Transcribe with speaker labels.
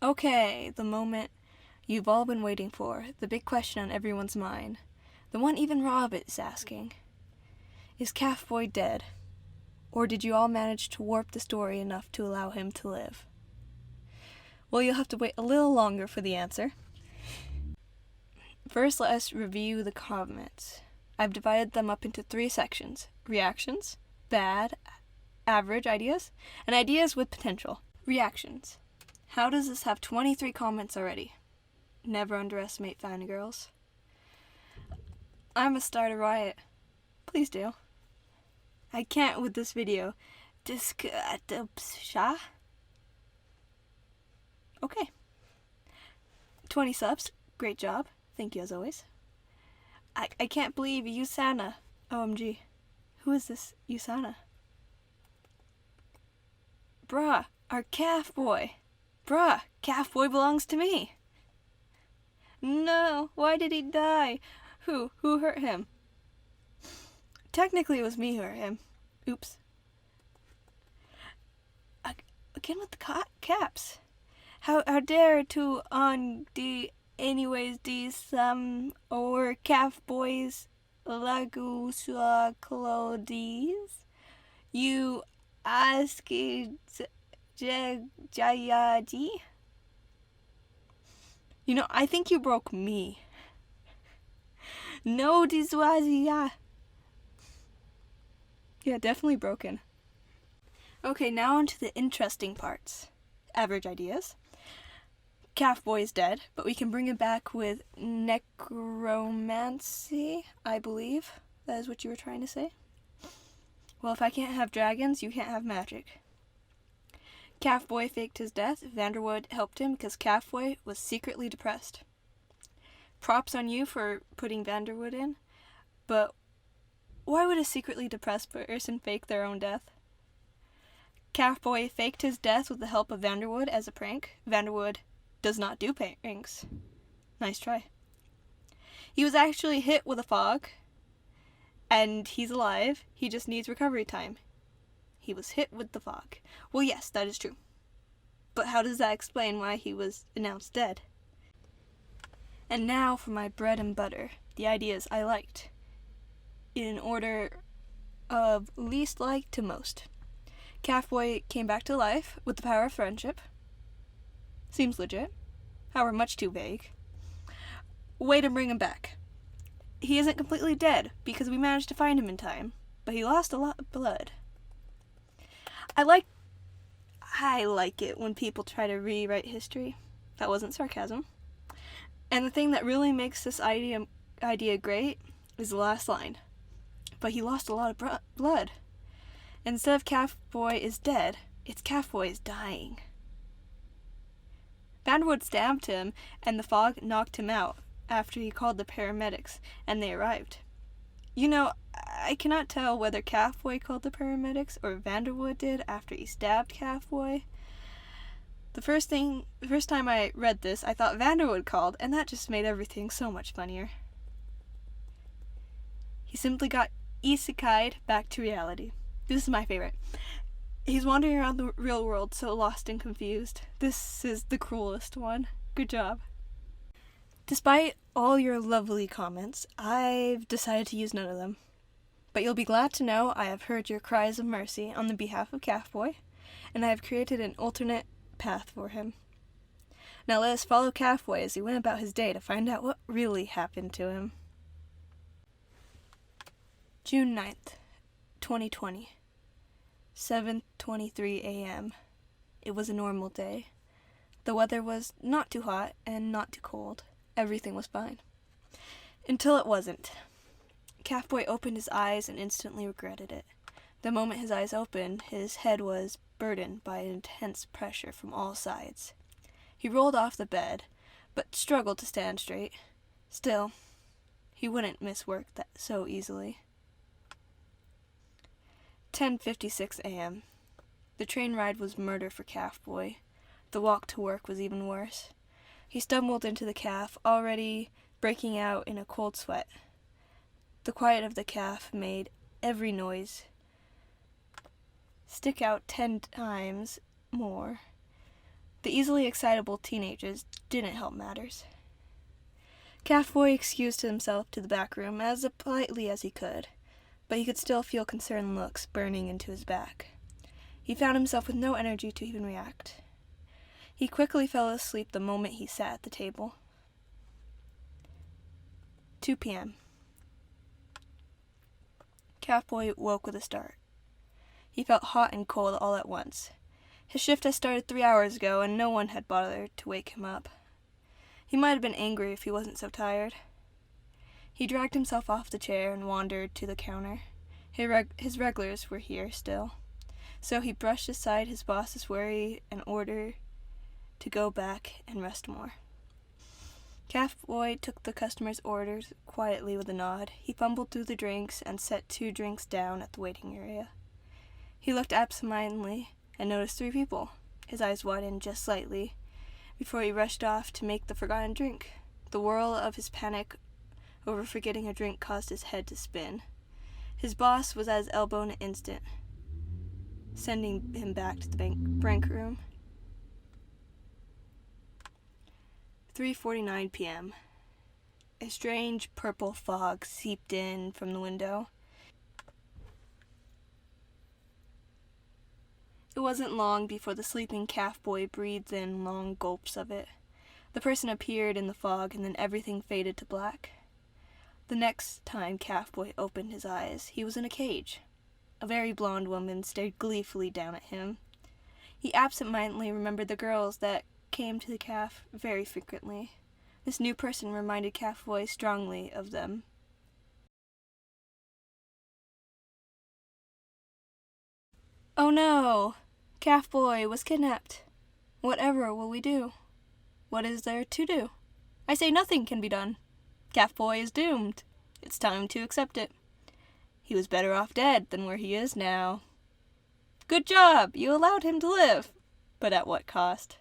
Speaker 1: Okay, the moment you've all been waiting for, the big question on everyone's mind, the one even Rob is asking. Is Cafe Boi dead? Or did you all manage to warp the story enough to allow him to live? Well, you'll have to wait a little longer for the answer. First, let us review the comments. I've divided them up into 3 sections: reactions, bad, average ideas, and ideas with potential. Reactions. How does this have 23 comments already? Never underestimate fangirls. I must start a riot. Please do. I can't with this video. Okay. 20 subs. Great job. Thank you as always. I can't believe Usana. OMG. Who is this Usana? Bruh, our Cafe Boi. Bruh, Cafe Boi belongs to me. No, why did he die? Who hurt him? Technically it was me who hurt him. Oops. Again with the caps. How dare to on the anyways these or Cafe Bois lagusua clothes you aski jayaji. You know, I think you broke me. No diswazia. Yeah, definitely broken. Okay, now on to the interesting parts. Average ideas. Cafe Boi is dead, but we can bring it back with necromancy, I believe. That is what you were trying to say. Well, if I can't have dragons, you can't have magic. Cafe Boi faked his death. Vanderwood helped him because Cafe Boi was secretly depressed. Props on you for putting Vanderwood in, but why would a secretly depressed person fake their own death? Cafe Boi faked his death with the help of Vanderwood as a prank. Vanderwood does not do pranks. Nice try. He was actually hit with a fog, and he's alive. He just needs recovery time. He was hit with the fog. Well, yes, that is true. But how does that explain why he was announced dead? And now for my bread and butter, the ideas I liked, in order of least liked to most. Cafe Boi came back to life with the power of friendship. Seems legit. However, much too vague. Way to bring him back. He isn't completely dead because we managed to find him in time, but he lost a lot of blood. I like it when people try to rewrite history. That wasn't sarcasm. And the thing that really makes this idea great is the last line. But he lost a lot of blood. Instead of Cafe Boi is dead, it's Cafe Boi is dying. Vanderwood stabbed him, and the fog knocked him out after he called the paramedics, and they arrived. You know, I cannot tell whether Cafe Boi called the paramedics or Vanderwood did after he stabbed Cafe Boi. The first time I read this, I thought Vanderwood called, and that just made everything so much funnier. He simply got isekai'd back to reality. This is my favorite. He's wandering around the real world so lost and confused. This is the cruelest one. Good job. Despite all your lovely comments, I've decided to use none of them. But you'll be glad to know I have heard your cries of mercy on the behalf of Cafe Boi, and I have created an alternate path for him. Now let us follow Cafe Boi as he went about his day to find out what really happened to him. June 9th, 2020, 7:23 a.m. It was a normal day. The weather was not too hot and not too cold. Everything was fine. Until it wasn't. Cafe Boi opened his eyes and instantly regretted it. The moment his eyes opened, his head was burdened by intense pressure from all sides. He rolled off the bed, but struggled to stand straight. Still, he wouldn't miss work that so easily. 10:56 a.m. The train ride was murder for Cafe Boi. The walk to work was even worse. He stumbled into the cafe, already breaking out in a cold sweat. The quiet of the cafe made every noise stick out 10 times more. The easily excitable teenagers didn't help matters. Café Boi excused himself to the back room as politely as he could, but he could still feel concerned looks burning into his back. He found himself with no energy to even react. He quickly fell asleep the moment he sat at the table. 2 p.m. Café Boi woke with a start. He felt hot and cold all at once. His shift had started 3 hours ago, and no one had bothered to wake him up. He might have been angry if he wasn't so tired. He dragged himself off the chair and wandered to the counter. His regulars were here still, so he brushed aside his boss's worry and ordered to go back and rest more. Café Boi took the customer's orders quietly with a nod. He fumbled through the drinks and set 2 drinks down at the waiting area. He looked absentmindedly and noticed 3 people. His eyes widened just slightly before he rushed off to make the forgotten drink. The whirl of his panic over forgetting a drink caused his head to spin. His boss was at his elbow in an instant, sending him back to the break room. 3:49 p.m. A strange purple fog seeped in from the window. It wasn't long before the sleeping Café Boi breathed in long gulps of it. The person appeared in the fog, and then everything faded to black. The next time Café Boi opened his eyes, he was in a cage. A very blonde woman stared gleefully down at him. He absent-mindedly remembered the girls that came to the cafe very frequently. This new person reminded Café Boi strongly of them. Oh no! Café Boi was kidnapped. Whatever will we do? What is there to do? I say nothing can be done. Café Boi is doomed. It's time to accept it. He was better off dead than where he is now. Good job! You allowed him to live. But at what cost?